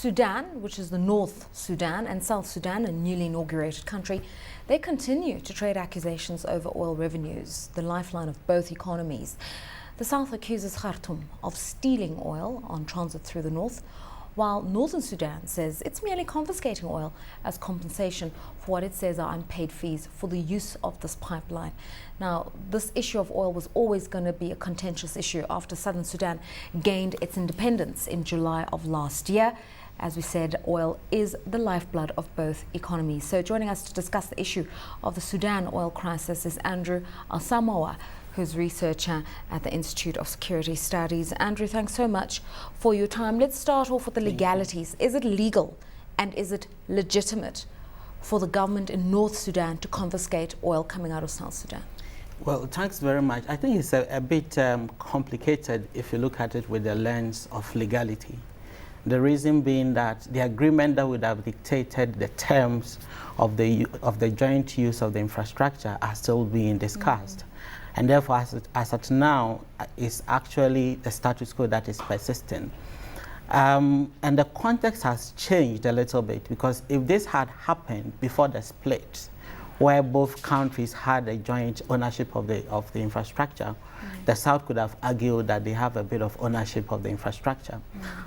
Sudan, which is the North Sudan, and South Sudan, a newly inaugurated country, they continue to trade accusations over oil revenues, the lifeline of both economies. The South accuses Khartoum of stealing oil on transit through the North, while Northern Sudan says it's merely confiscating oil as compensation for what it says are unpaid fees for the use of this pipeline. Now, this issue of oil was always going to be a contentious issue after Southern Sudan gained its independence in July of last year. As we said, oil is the lifeblood of both economies. So joining us to discuss the issue of the Sudan oil crisis is Andrew Asamoah, who's researcher at the Institute of Security Studies. Andrew, thanks so much for your time. Let's start off with the legalities. Is it legal and is it legitimate for the government in North Sudan to confiscate oil coming out of South Sudan? Well, thanks very much. I think it's a bit complicated if you look at it with the lens of legality. The reason being that the agreement that would have dictated the terms of the joint use of the infrastructure are still being discussed. And therefore, as at now, is actually the status quo that is persistent. And the context has changed a little bit, because if this had happened before the split, where both countries had a joint ownership of the infrastructure, the South could have argued that they have a bit of ownership of the infrastructure.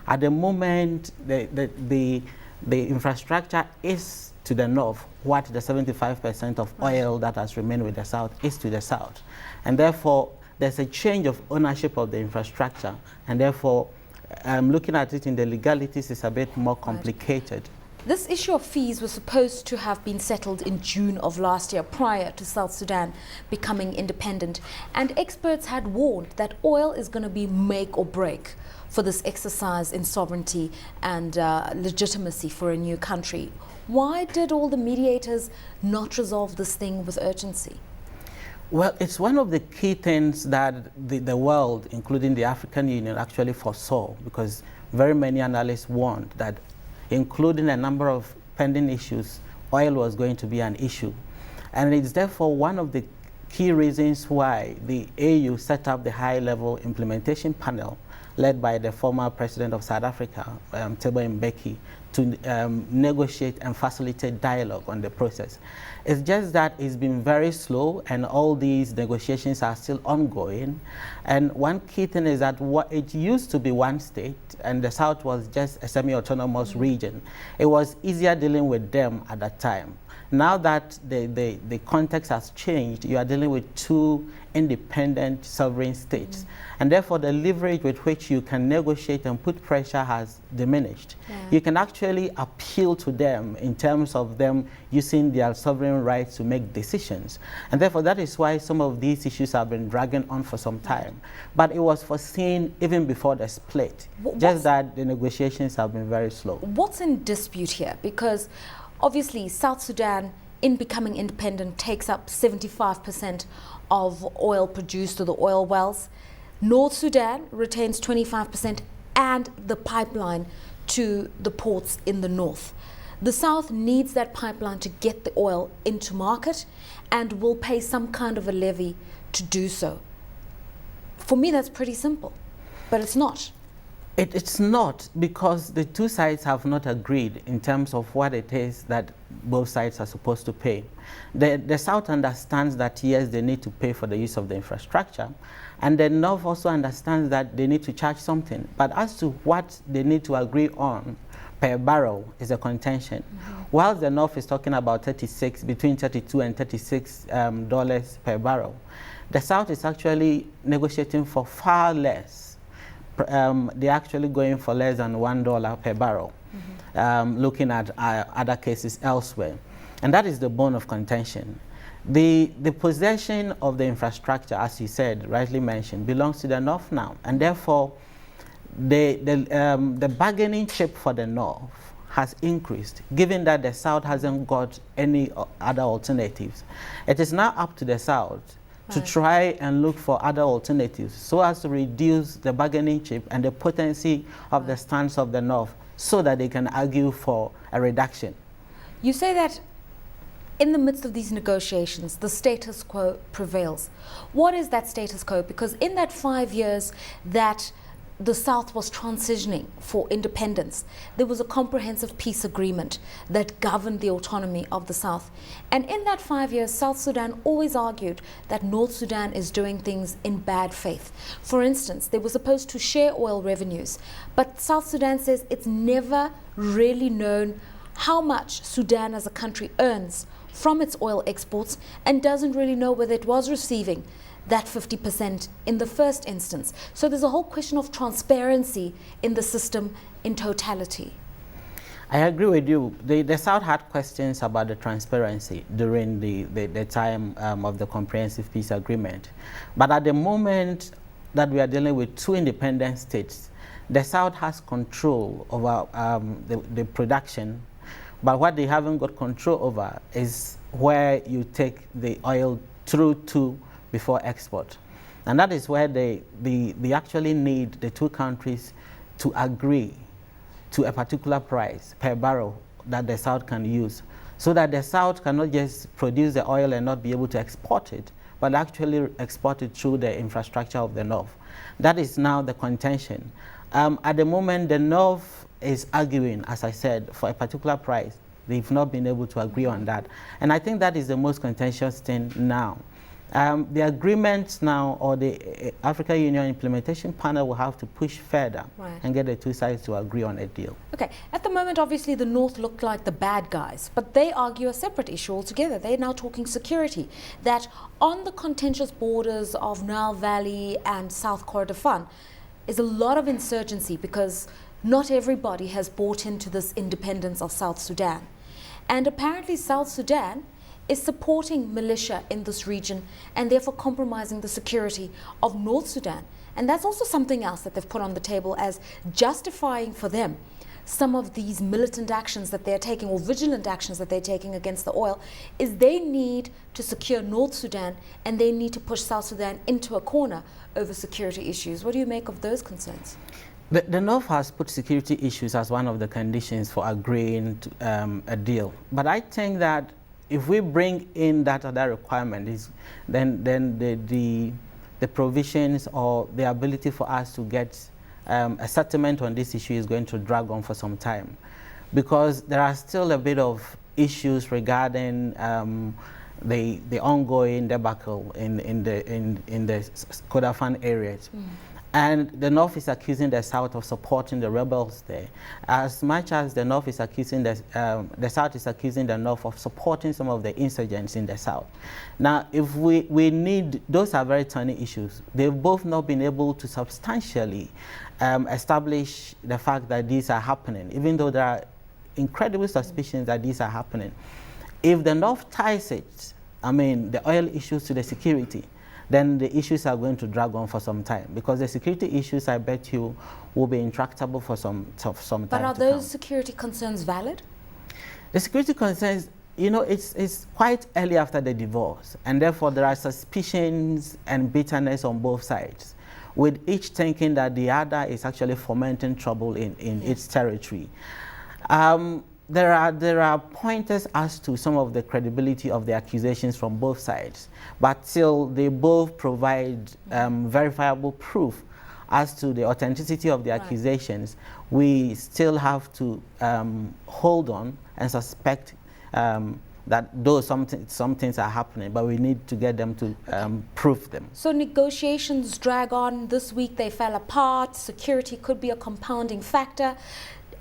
At the moment, the infrastructure is to the North what the 75% of oil that has remained with the South is to the South. And therefore, there's a change of ownership of the infrastructure. And therefore, looking at it in the legalities is a bit more complicated. This issue of fees was supposed to have been settled in June of last year, prior to South Sudan becoming independent. And experts had warned that oil is going to be make or break for this exercise in sovereignty and legitimacy for a new country. Why did all the mediators not resolve this thing with urgency? Well, it's one of the key things that the world, including the African Union, actually foresaw, because very many analysts warned that, including a number of pending issues, oil was going to be an issue. And it's therefore one of the key reasons why the AU set up the high-level implementation panel led by the former president of South Africa, Mbele, to negotiate and facilitate dialogue on the process. It's just that it's been very slow, and all these negotiations are still ongoing. And one key thing is that it used to be one state, and the South was just a semi-autonomous region. It was easier dealing with them at that time. Now that the context has changed, you are dealing with two independent sovereign states. And therefore, the leverage with which you can negotiate and put pressure has diminished. You can actually appeal to them in terms of them using their sovereign rights to make decisions. And therefore, that is why some of these issues have been dragging on for some time. But it was foreseen even before the split, just that the negotiations have been very slow. What's in dispute here? Because obviously, South Sudan, in becoming independent, takes up 75% of oil produced to the oil wells. North Sudan retains 25% and the pipeline to the ports in the north. The South needs that pipeline to get the oil into market and will pay some kind of a levy to do so. For me, that's pretty simple, but it's not. It's not, because the two sides have not agreed in terms of what it is that both sides are supposed to pay. The South understands that, yes, they need to pay for the use of the infrastructure, and the North also understands that they need to charge something. But as to what they need to agree on per barrel is a contention. While the North is talking about between $32 and $36 per barrel, the South is actually negotiating for far less. They're actually going for less than $1 per barrel, looking at other cases elsewhere. And that is the bone of contention. The possession of the infrastructure, as you said, rightly mentioned, belongs to the North now. And therefore, the bargaining chip for the North has increased, given that the South hasn't got any other alternatives. It is now up to the South to try and look for other alternatives so as to reduce the bargaining chip and the potency of the stance of the North, so that they can argue for a reduction. You say that in the midst of these negotiations, the status quo prevails. What is that status quo? Because in that 5 years that the South was transitioning for independence, there was a comprehensive peace agreement that governed the autonomy of the South. And in that 5 years, South Sudan always argued that North Sudan is doing things in bad faith. For instance, they were supposed to share oil revenues, but South Sudan says it's never really known how much Sudan as a country earns from its oil exports and doesn't really know whether it was receiving that 50% in the first instance. So there's a whole question of transparency in the system in totality. I agree with you. The South had questions about the transparency during the time of the Comprehensive Peace Agreement. But at the moment that we are dealing with two independent states, the South has control over the production, but what they haven't got control over is where you take the oil through to before export. And that is where they actually need the two countries to agree to a particular price per barrel that the South can use, so that the South cannot just produce the oil and not be able to export it, but actually export it through the infrastructure of the North. That is now the contention. At the moment, the North is arguing, as I said, for a particular price. They've not been able to agree on that. And I think that is the most contentious thing now. The agreement now, or the African Union Implementation Panel, will have to push further and get the two sides to agree on a deal. Okay, at the moment, obviously, the North look like the bad guys, but they argue a separate issue altogether. They're now talking security, that on the contentious borders of Nile Valley and South Kordofan is a lot of insurgency because not everybody has bought into this independence of South Sudan. And apparently South Sudan is supporting militia in this region and therefore compromising the security of North Sudan. And that's also something else that they've put on the table as justifying for them some of these militant actions that they're taking, or vigilant actions that they're taking against the oil, is they need to secure North Sudan and they need to push South Sudan into a corner over security issues. What do you make of those concerns? The North has put security issues as one of the conditions for agreeing to a deal. But I think that if we bring in that other requirement, then the provisions or the ability for us to get a settlement on this issue is going to drag on for some time, because there are still a bit of issues regarding the ongoing debacle in the Kordofan areas. And the North is accusing the South of supporting the rebels there, as much as the North is accusing the South is accusing the North of supporting some of the insurgents in the South. Now, if we need, those are very tiny issues. They've both not been able to substantially establish the fact that these are happening, even though there are incredible suspicions that these are happening. If the North ties it, I mean, the oil issues to the security, then the issues are going to drag on for some time, because the security issues, I bet you, will be intractable for some time. But are those security concerns valid? The security concerns, you know, it's quite early after the divorce, and therefore there are suspicions and bitterness on both sides, with each thinking that the other is actually fomenting trouble in its territory. There are pointers as to some of the credibility of the accusations from both sides, but till they both provide verifiable proof as to the authenticity of the accusations, we still have to hold on and suspect that though some things are happening, but we need to get them to prove them. So negotiations drag on. This week they fell apart. Security could be a compounding factor.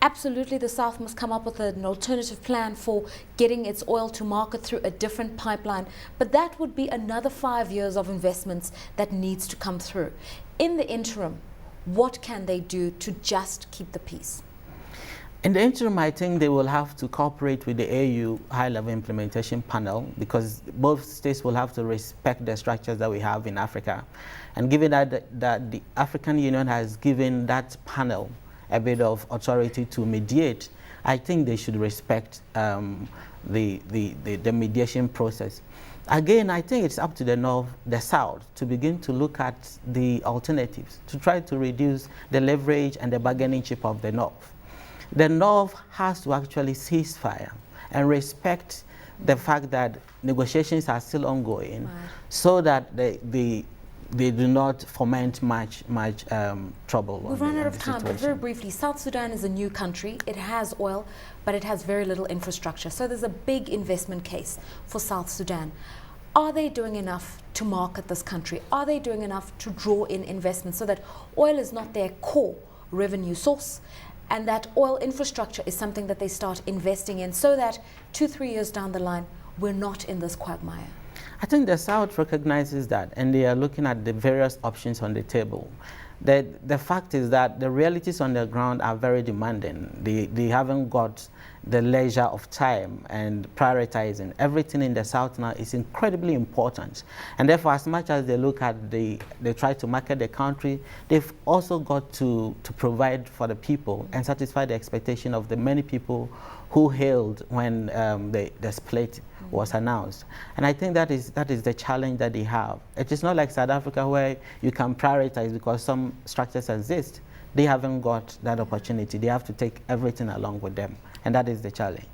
Absolutely, the South must come up with an alternative plan for getting its oil to market through a different pipeline. But that would be another 5 years of investments that needs to come through. In the interim, what can they do to just keep the peace? In the interim, I think they will have to cooperate with the AU high-level implementation panel, because both states will have to respect the structures that we have in Africa. And given that the African Union has given that panel a bit of authority to mediate, I think they should respect the mediation process. Again, I think it's up to the South to begin to look at the alternatives, to try to reduce the leverage and the bargaining chip of the North. The North has to actually cease fire and respect the fact that negotiations are still ongoing, so that the they do not foment much trouble. We've run out of time, but very briefly, South Sudan is a new country. It has oil, but it has very little infrastructure. So there's a big investment case for South Sudan. Are they doing enough to market this country? Are they doing enough to draw in investment so that oil is not their core revenue source, and that oil infrastructure is something that they start investing in so that 2-3 years down the line, we're not in this quagmire? I think the South recognizes that, and they are looking at the various options on the table. The fact is that the realities on the ground are very demanding. They haven't got the leisure of time and prioritizing. Everything in the South now is incredibly important. And therefore, as much as they look at they try to market the country, they've also got to provide for the people and satisfy the expectation of the many people who hailed when the split was announced. And I think that is the challenge that they have. It is not like South Africa where you can prioritize because some structures exist. They haven't got that opportunity. They have to take everything along with them. And that is the challenge.